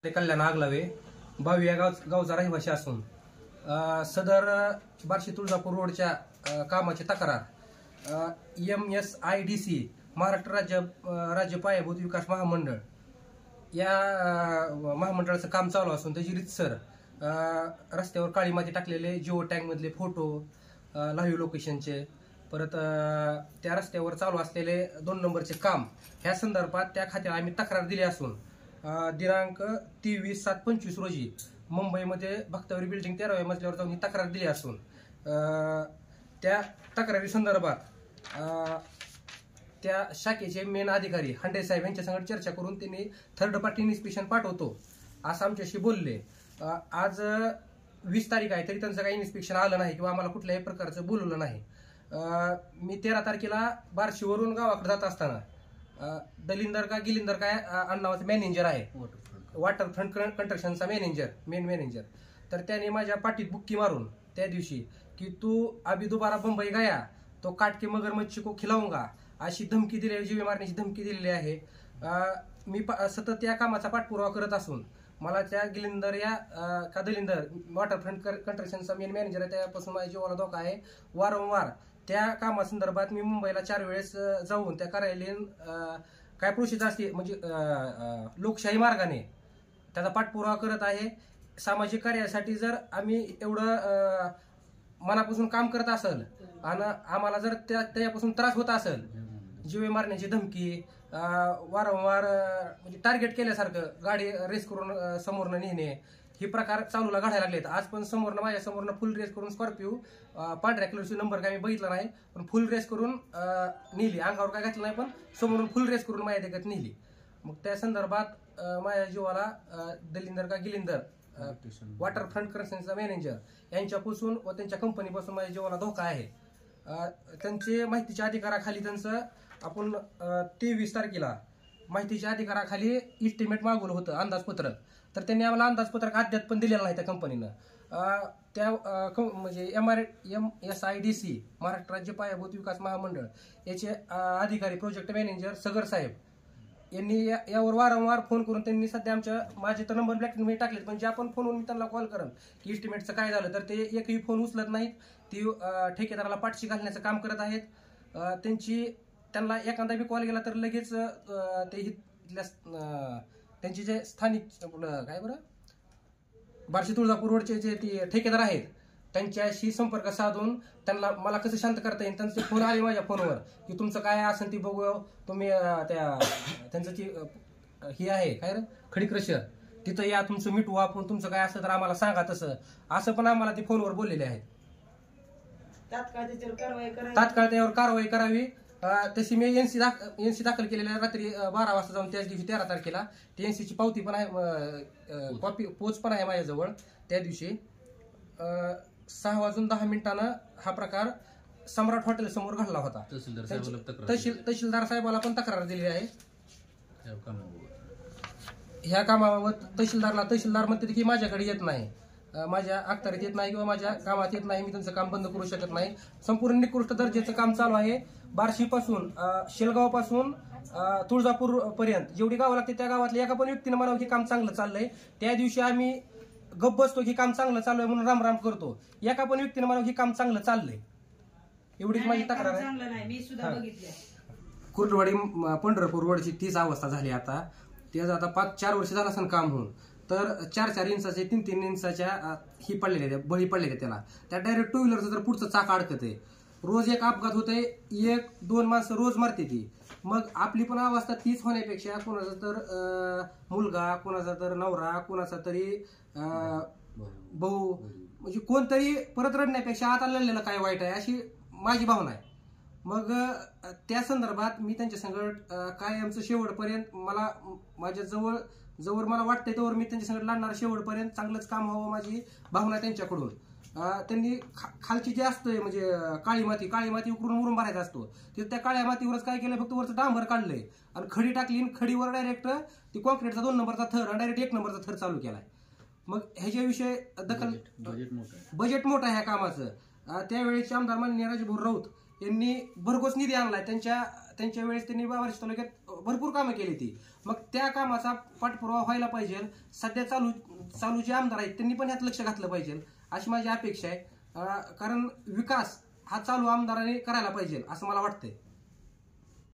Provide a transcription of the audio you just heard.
कल्याण आगलावे बावी या गावचा रहिवासी असून सदर बार्शी तुळजापूर रोडच्या कामाची तक्रार MSIDC महाराष्ट्र राज्य पायाभूत विकास महामंडळ या महामंडळाचं काम चालू असून त्याची रीतसर रस्त्यावर काळी माती टाकलेले जिओ टॅग मधले फोटो लाईव्ह लोकेशनचे परत त्या रस्त्यावर चालू असलेले 2 नंबरचे काम ह्या संदर्भात त्या खात्याला आम्ही तक्रार दिली असून दिनांक 23/7/25 रोजी मुंबईमध्ये भक्तावरी बिल्डिंग 13व्या मजल्यावर जाऊन ही तक्रार दिली असून त्या तक्रारी संदर्भात त्या शाखेचे मेन अधिकारी हांडे साहेब यांच्या संग चर्चा करून त्यांनी थर्ड पार्टी इन्स्पेक्शन पाठवतो असं आमच्याशी बोलले। आज 20 तारीख आहे तरी त्यांचं काही इन्स्पेक्शन आलं नाही किंवा आम्हाला कुठल्याही प्रकारचं बोलवलं नाही। मी 13 तारखेला बार्शीवरून गावाकडे जात असताना दलिंदर का गिलिंदर काय नावाचा मॅनेजर आहे वॉटरफ्रंट कंस्ट्रक्शनचा मेन मॅनेजर तर त्याने माझ्या पाठीत बुक्की मारून त्या दिवशी की तू अभी दोबारा मुंबई गया तो काट के मगरमच्छ को खिलाऊंगा अशी धमकी दिलेली जीवे मारण्याची धमकी दिलेली आहे। मी सतत या कामाचा पाठपुरावा करत असून मला त्या गिलिंदर या का दलिंदर वॉटरफ्रंट कंस्ट्रक्शनचा मेन मॅनेजर आहे त्यापासून माझ्या जीवाला धोका आहे। वारंवार त्या कामासंदर्भात मी मुंबईला 4 वेळेस जाऊन त्या कार्यालयीन काय प्रोसेस असते म्हणजे लोकशाही मार्गाने त्याचा पाठपुरावा करत आहे। सामाजिक कार्यासाठी जर आम्ही एवढं मनापासून काम करत असेल आणि आम्हाला जर त्यापासून त्रास होत असेल जीवे मारण्याची धमकी वारंवार म्हणजे टार्गेट केल्यासारखं गाडी रेस करून समोरनं नेणे हे प्रकार चालूला घडायला लागलेत। आज पण समोरनं माझ्या समोरनं फुल रेस करून स्कॉर्पिओ पांढऱ्या कलरची नंबर काय मी बघितला नाही पण फुल रेस करून नेली अंगावर काय घातलं नाही पण समोरून फुल रेस करून माझ्या देखत नेली। मग त्या संदर्भात माझ्या जीवाला दलिंदर का गिलिंदर वॉटरफ्रंट कंस्ट्रक्शनचा मॅनेजर यांच्यापासून व त्यांच्या कंपनीपासून माझ्या जीवाला धोका आहे। त्यांचे माहितीच्या अधिकाराखाली त्यांचं आपण 23 तारखेला माहितीच्या अधिकाराखाली इस्टिमेट मागवलं होतं अंदाजपत्रक तर त्यांनी आम्हाला अंदाजपत्रक अद्याप पण दिलेलं नाही त्या कंपनीनं। त्या म्हणजे MSIDC महाराष्ट्र राज्य पायाभूत विकास महामंडळ याचे अधिकारी प्रोजेक्ट मॅनेजर सगर साहेब यांनी यावर वारंवार फोन करून त्यांनी सध्या माझे तर नंबर ब्लॅकलिस्टमध्ये टाकलेत पण ज्या पण फोनवरून मी त्यांना कॉल करेन की इस्टिमेटचं काय झालं तर ते एकही फोन उचलत नाहीत। ती ठेकेदाराला पाठशी घालण्याचं काम करत आहेत। त्यांना एखादा बी कॉल गेला तर लगेच ते त्यांचे जे स्थानिक काय बरं बार्शी तुळजापूर रोडचे जे ते ठेकेदार आहेत त्यांच्याशी संपर्क साधून त्यांना मला कसं शांत करता येईल त्यांचे फोन आले माझ्या फोनवर की तुमचं काय असेल ती बघू तुम्ही त्यांचं ती ही आहे काय रे खडी क्रशर तिथं या तुमचं मिटवू आपण तुमचं काय असलं तर आम्हाला सांगा तसं असं पण आम्हाला ते फोनवर बोललेले आहेत। तात्काळ त्यावर कारवाई करावी तशी मी एनसी दाखल केलेल्या रात्री 12 वाजता जाऊन त्याच दिवशी 13 तारखेला ती एनसीची पावती पण आहे कॉपी पोच पण आहे माझ्याजवळ। त्या दिवशी 6:10 हा प्रकार सम्राट हॉटेल समोर घडला होता। तहसीलदार साहेबाला पण तक्रार दिली आहे ह्या कामाबाबत। तहसीलदार म्हणते की माझ्याकडे येत नाही माझ्या अखत्यारीत येत नाही किंवा माझ्या कामात येत नाही मी त्यांचं काम बंद करू शकत नाही। संपूर्ण निकृष्ट दर्जाचं काम चालू आहे। बार्शी पासून शेलगाव पासून तुळजापूर पर्यंत जेवढी गावं लागते त्या गावातल्या एका पण व्यक्तीने म्हणावं की काम चांगलं चाललंय त्या दिवशी आम्ही गप्प बसतो की काम चांगलं चालू आहे म्हणून रामराम करतो एका पण व्यक्तीने म्हणावं की काम चांगलं चाललंय एवढीच माझी तक्रार आहे। कुर्डवाडी पंढरपूर रोडची तीच अवस्था झाली आता त्याचं आता 5-4 वर्ष झालं असं काम होऊन तर 4-4 इंचाचे 3-3 इंचाच्या ही पडलेल्या बळी पडलेल्या त्याला त्या डायरेक्ट 2 व्हीलरचं तर पुढचं चाक अडकत आहे। रोज एक अपघात होतोय 1-2 माणसं रोज मरते ती मग आपली पण अवस्था तीच होण्यापेक्षा कोणाचा तर मुलगा कोणाचा तर नवरा कोणाचा तरी भाऊ म्हणजे कोणतरी परत रडण्यापेक्षा आता लढलेलं काय वाईट आहे अशी माझी भावना आहे। मग त्या संदर्भात मी त्यांच्या संगत काय आमचं शेवटपर्यंत मला माझ्या जवळ मला वाटतंय त्यावर मी त्यांच्या संगत लढणार शेवटपर्यंत चांगलंच काम व्हावं माझी भावना त्यांच्याकडून। त्यांनी खालची जे असतंय म्हणजे काळी माती उकरून मुरुम भरायचा असतो ते त्या काळ्या मातीवरच काय केलं फक्त वरचं डांबर काढलंय आणि खडी टाकली खडीवर डायरेक्ट ती कॉन्क्रीटचा 2 नंबरचा थर आणि डायरेक्ट 1 नंबरचा थर चालू केलाय। मग ह्याच्याविषयी दखल बजेट मोठं आहे ह्या कामाचं। त्यावेळेचे आमदार माननीय राजभाऊ राऊत यांनी भरघोस निधी आणलाय त्यांच्या त्यांच्या वेळेस त्यांनी बार्शी तालुक्यात भरपूर कामं केली ती. मग त्या कामाचा पाठपुरावा व्हायला पाहिजे. सध्या चालू जे आमदार आहेत त्यांनी पण यात लक्ष घातलं पाहिजे अशी माझी अपेक्षा आहे. कारण विकास हा चालू आमदाराने करायला पाहिजे असं मला वाटतंय.